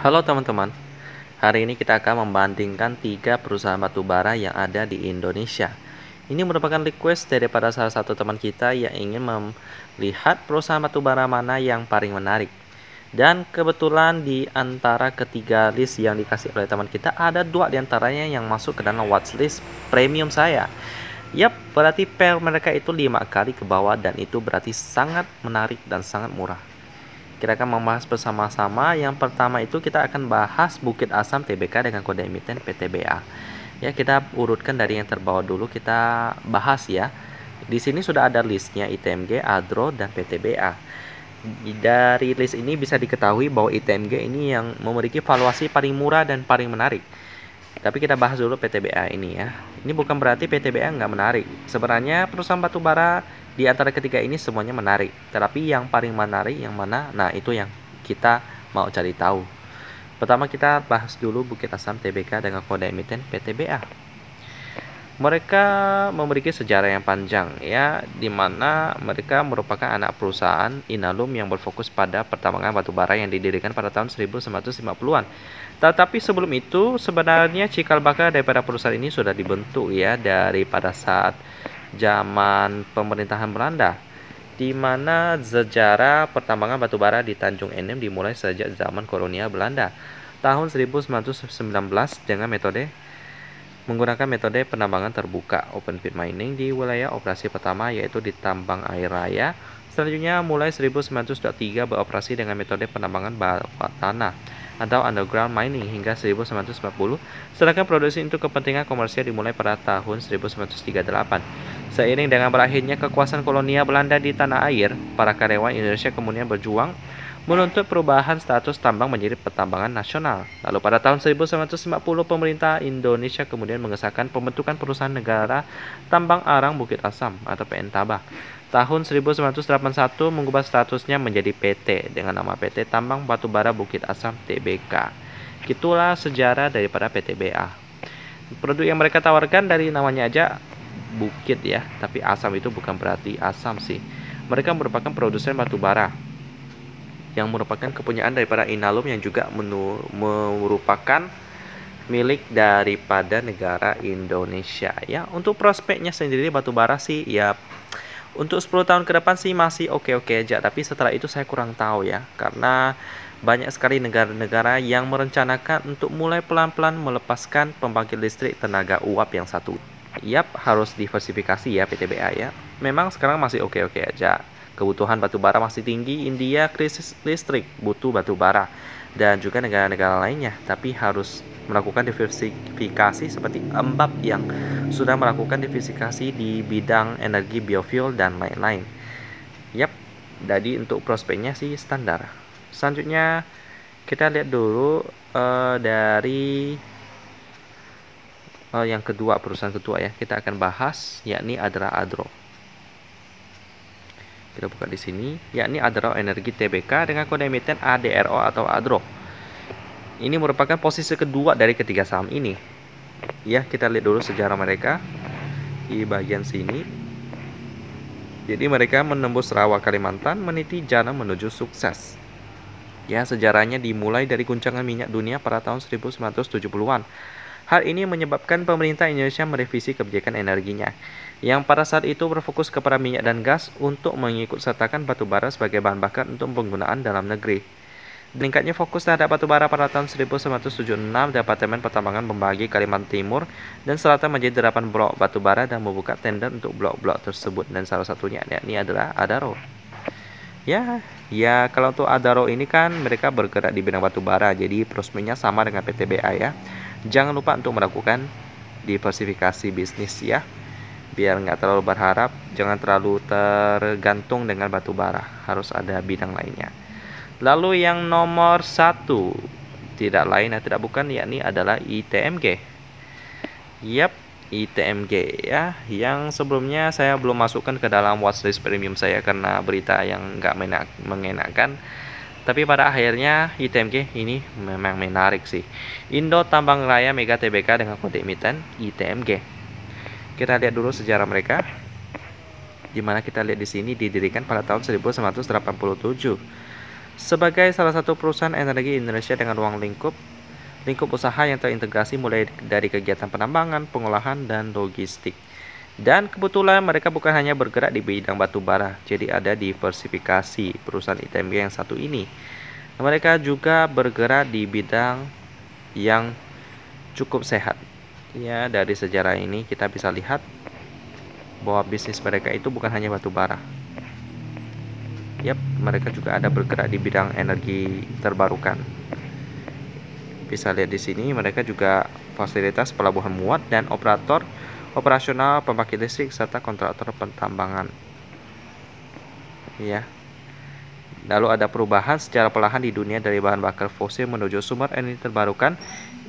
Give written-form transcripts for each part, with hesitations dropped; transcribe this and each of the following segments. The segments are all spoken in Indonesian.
Halo teman-teman, hari ini kita akan membandingkan 3 perusahaan batubara yang ada di Indonesia. Ini merupakan request daripada salah satu teman kita yang ingin melihat perusahaan batubara mana yang paling menarik. Dan kebetulan di antara ketiga list yang dikasih oleh teman kita, ada 2 diantaranya yang masuk ke dalam watchlist premium saya. Yap, berarti pair mereka itu 5 kali ke bawah dan itu berarti sangat menarik dan sangat murah. Kita akan membahas bersama-sama. Yang pertama itu kita akan bahas Bukit Asam Tbk dengan kode emiten PTBA. Ya, kita urutkan dari yang terbawah dulu, kita bahas ya. Di sini sudah ada listnya ITMG, Adro, dan PTBA. Dari list ini bisa diketahui bahwa ITMG ini yang memiliki valuasi paling murah dan paling menarik. Tapi kita bahas dulu PTBA ini ya. Ini bukan berarti PTBA nggak menarik. Sebenarnya perusahaan batubara di antara ketiga ini semuanya menarik. Tetapi yang paling menarik yang mana? Nah, itu yang kita mau cari tahu. Pertama kita bahas dulu Bukit Asam Tbk dengan kode emiten PTBA. Mereka memiliki sejarah yang panjang ya, di mana mereka merupakan anak perusahaan Inalum yang berfokus pada pertambangan batubara yang didirikan pada tahun 1950-an. Tetapi sebelum itu sebenarnya cikal bakal daripada perusahaan ini sudah dibentuk ya dari pada saat zaman pemerintahan Belanda, di mana sejarah pertambangan batubara di Tanjung Enem dimulai sejak zaman kolonial Belanda tahun 1919 dengan menggunakan metode penambangan terbuka open pit mining di wilayah operasi pertama yaitu di tambang air raya. Selanjutnya mulai 1923 beroperasi dengan metode penambangan bawah tanah atau underground mining hingga 1940, sedangkan produksi untuk kepentingan komersial dimulai pada tahun 1938. Seiring dengan berakhirnya kekuasaan kolonial Belanda di tanah air, para karyawan Indonesia kemudian berjuang menuntut perubahan status tambang menjadi pertambangan nasional. Lalu pada tahun 1950 pemerintah Indonesia kemudian mengesahkan pembentukan perusahaan negara tambang arang Bukit Asam atau PNTABA. Tahun 1981 mengubah statusnya menjadi PT dengan nama PT Tambang Batubara Bukit Asam Tbk. Itulah sejarah daripada PTBA. Produk yang mereka tawarkan dari namanya aja bukit ya, tapi asam itu bukan berarti asam sih. Mereka merupakan produsen batubara yang merupakan kepunyaan daripada Inalum yang juga merupakan milik daripada negara Indonesia ya. Untuk prospeknya sendiri batubara sih ya, untuk 10 tahun ke depan sih masih oke-oke aja, tapi setelah itu saya kurang tahu ya, karena banyak sekali negara-negara yang merencanakan untuk mulai pelan-pelan melepaskan pembangkit listrik tenaga uap yang satu. Yap, harus diversifikasi ya PTBA ya. Memang sekarang masih oke-oke aja. Kebutuhan batubara masih tinggi, India krisis listrik, butuh batubara, dan juga negara-negara lainnya, tapi harus melakukan diversifikasi seperti Embab yang sudah melakukan diversifikasi di bidang energi biofuel dan lain-lain. Yap, jadi untuk prospeknya sih standar. Selanjutnya kita lihat dulu dari yang kedua, perusahaan kedua ya, kita akan bahas yakni adalah Adro. Kita buka di sini, yakni Adro Energi Tbk dengan kode emiten ADRO atau Adro. Ini merupakan posisi kedua dari ketiga saham ini. Ya, kita lihat dulu sejarah mereka di bagian sini. Jadi mereka menembus rawa Kalimantan, meniti jalan menuju sukses. Ya, sejarahnya dimulai dari guncangan minyak dunia pada tahun 1970-an. Hal ini menyebabkan pemerintah Indonesia merevisi kebijakan energinya, yang pada saat itu berfokus kepada minyak dan gas untuk mengikutsertakan batubara sebagai bahan bakar untuk penggunaan dalam negeri. Meningkatnya fokus terhadap batubara pada tahun 1976, Departemen Pertambangan membagi Kalimantan Timur dan Selatan menjadi 8 blok batubara dan membuka tender untuk blok-blok tersebut, dan salah satunya yakni adalah Adaro. Ya, kalau untuk Adaro ini kan mereka bergerak di bidang batubara, jadi prospeknya sama dengan PTBA ya. Jangan lupa untuk melakukan diversifikasi bisnis ya, biar nggak terlalu berharap, jangan terlalu tergantung dengan batubara, harus ada bidang lainnya. Lalu yang nomor 1 tidak lain dan tidak bukan yakni adalah ITMG. Yap, ITMG ya, yang sebelumnya saya belum masukkan ke dalam watchlist premium saya karena berita yang nggak mengenakan. Tapi pada akhirnya ITMG ini memang menarik sih. Indo Tambang Raya Mega Tbk dengan kode emiten ITMG. Kita lihat dulu sejarah mereka. Dimana kita lihat di sini didirikan pada tahun 1987. Sebagai salah satu perusahaan energi Indonesia dengan ruang lingkup usaha yang terintegrasi mulai dari kegiatan penambangan, pengolahan, dan logistik. Dan kebetulan mereka bukan hanya bergerak di bidang batu bara, jadi ada diversifikasi perusahaan ITMG yang satu ini. Mereka juga bergerak di bidang yang cukup sehat. Ya, dari sejarah ini kita bisa lihat bahwa bisnis mereka itu bukan hanya batu bara. Yap, mereka juga ada bergerak di bidang energi terbarukan. Bisa lihat di sini mereka juga fasilitas pelabuhan muat dan operasional pembangkit listrik serta kontraktor pentambangan. Ya. Lalu ada perubahan secara perlahan di dunia dari bahan bakar fosil menuju sumber energi terbarukan.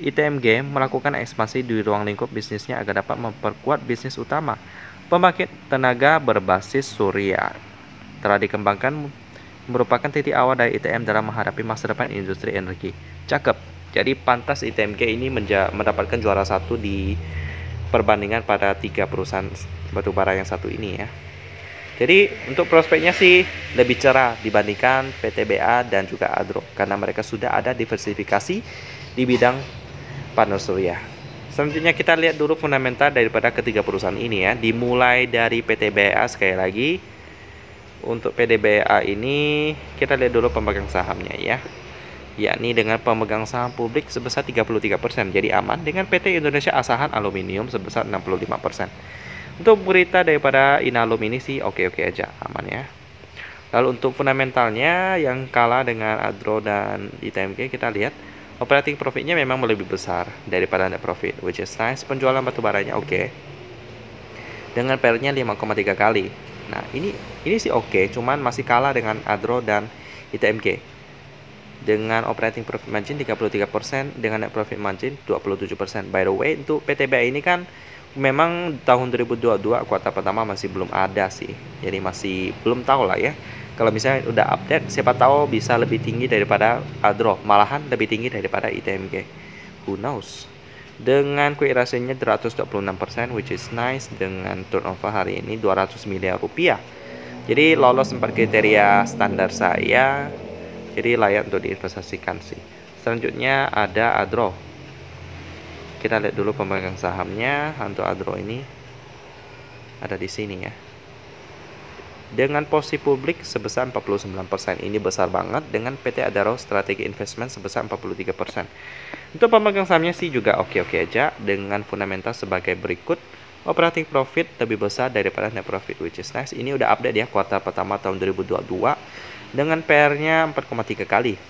ITMG melakukan ekspansi di ruang lingkup bisnisnya agar dapat memperkuat bisnis utama, pembangkit tenaga berbasis surya. Telah dikembangkan merupakan titik awal dari ITM dalam menghadapi masa depan industri energi. Cakep. Jadi pantas ITMG ini mendapatkan juara satu di perbandingan pada 3 perusahaan batubara yang satu ini ya. Jadi untuk prospeknya sih lebih cerah dibandingkan PTBA dan juga Adro karena mereka sudah ada diversifikasi di bidang panel surya. Selanjutnya kita lihat dulu fundamental daripada ketiga perusahaan ini ya. Dimulai dari PTBA sekali lagi. Untuk PTBA ini kita lihat dulu pemegang sahamnya ya. Yakni dengan pemegang saham publik sebesar 33%, jadi aman, dengan PT Indonesia Asahan Aluminium sebesar 65%. Untuk berita daripada Inalum ini sih oke-oke aja, aman ya. Lalu untuk fundamentalnya yang kalah dengan Adro dan ITMG, kita lihat operating profitnya memang lebih besar daripada net profit, which is nice. Penjualan batubaranya oke, dengan PER-nya 5,3 kali. Nah ini sih oke, cuman masih kalah dengan Adro dan ITMG. Dengan operating profit margin 33%, dengan net profit margin 27%. By the way, untuk PTBA ini kan memang tahun 2022 kuartal pertama masih belum ada sih, jadi masih belum tahu lah ya. Kalau misalnya udah update, siapa tahu bisa lebih tinggi daripada Adro, malahan lebih tinggi daripada ITMG, who knows. Dengan quick ratio-nya 126%, which is nice. Dengan turnover hari ini 200 miliar rupiah, jadi lolos 4 kriteria standar saya, jadi layak untuk diinvestasikan sih. Selanjutnya ada Adro. Kita lihat dulu pemegang sahamnya. Untuk Adro ini ada di sini ya. Dengan posisi publik sebesar 49%. Ini besar banget. Dengan PT Adaro Strategi Investment sebesar 43%. Untuk pemegang sahamnya sih juga oke-oke aja. Dengan fundamental sebagai berikut. Operating profit lebih besar daripada net profit, which is nice. Ini udah update ya kuartal pertama tahun 2022. Dengan PR-nya 4,3 kali.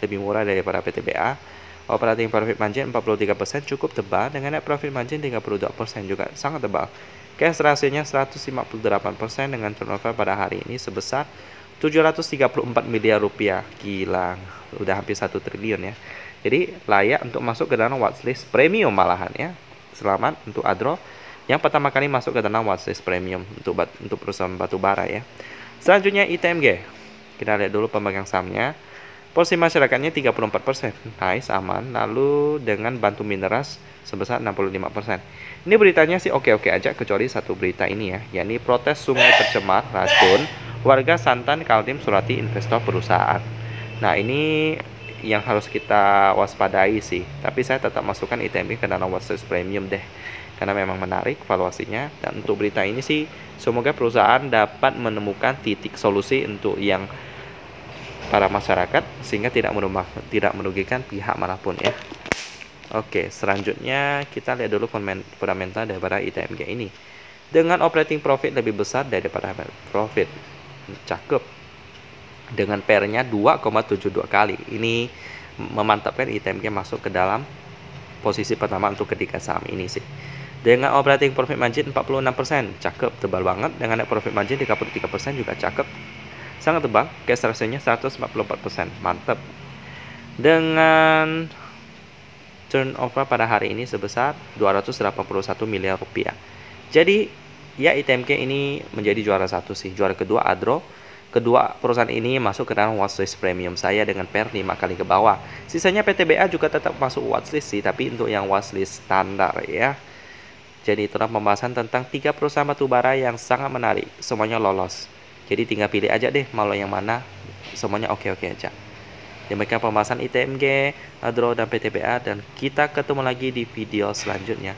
Lebih murah daripada PTBA. Operating profit margin 43% cukup tebal, dengan net profit margin 32% juga sangat tebal. Cash ratio-nya 158% dengan turnover pada hari ini sebesar 734 miliar rupiah. Gila, udah hampir 1 triliun ya. Jadi layak untuk masuk ke dalam watchlist premium malahan ya. Selamat untuk Adro yang pertama kali masuk ke dalam watchlist premium untuk perusahaan batubara ya. Selanjutnya ITMG. Kita lihat dulu pemegang sahamnya. Porsi masyarakatnya 34%, nice, aman. Lalu dengan bantu mineras sebesar 65%. Ini beritanya sih oke-oke aja, kecuali satu berita ini ya, yakni protes sungai tercemar racun, warga Santan Kaltim Surati investor perusahaan. Nah ini yang harus kita waspadai sih, tapi saya tetap masukkan ITMG ke dalam watchlist premium deh, karena memang menarik valuasinya. Dan untuk berita ini sih, semoga perusahaan dapat menemukan titik solusi untuk yang para masyarakat sehingga tidak merugikan pihak manapun ya. Oke, selanjutnya kita lihat dulu fundamental daripada ITMG ini. Dengan operating profit lebih besar daripada profit. Cakep. Dengan PER-nya 2,72 kali. Ini memantapkan ITMG masuk ke dalam posisi pertama untuk ketiga saham ini sih. Dengan operating profit margin 46%, cakep, tebal banget. Dengan net profit margin 33% juga cakep. Sangat tebal, cash ratio-nya 144%, mantap. Dengan turnover pada hari ini sebesar 281 miliar rupiah. Jadi ya ITMG ini menjadi juara satu sih. Juara kedua Adro. Kedua perusahaan ini masuk ke dalam watchlist premium saya dengan PER 5 kali ke bawah. Sisanya PTBA juga tetap masuk watchlist sih, tapi untuk yang watchlist standar ya. Jadi itulah pembahasan tentang 3 perusahaan batubara yang sangat menarik. Semuanya lolos. Jadi tinggal pilih aja deh mau yang mana, semuanya oke-oke aja. Demikian pembahasan ITMG, Draw dan PTBA, dan kita ketemu lagi di video selanjutnya.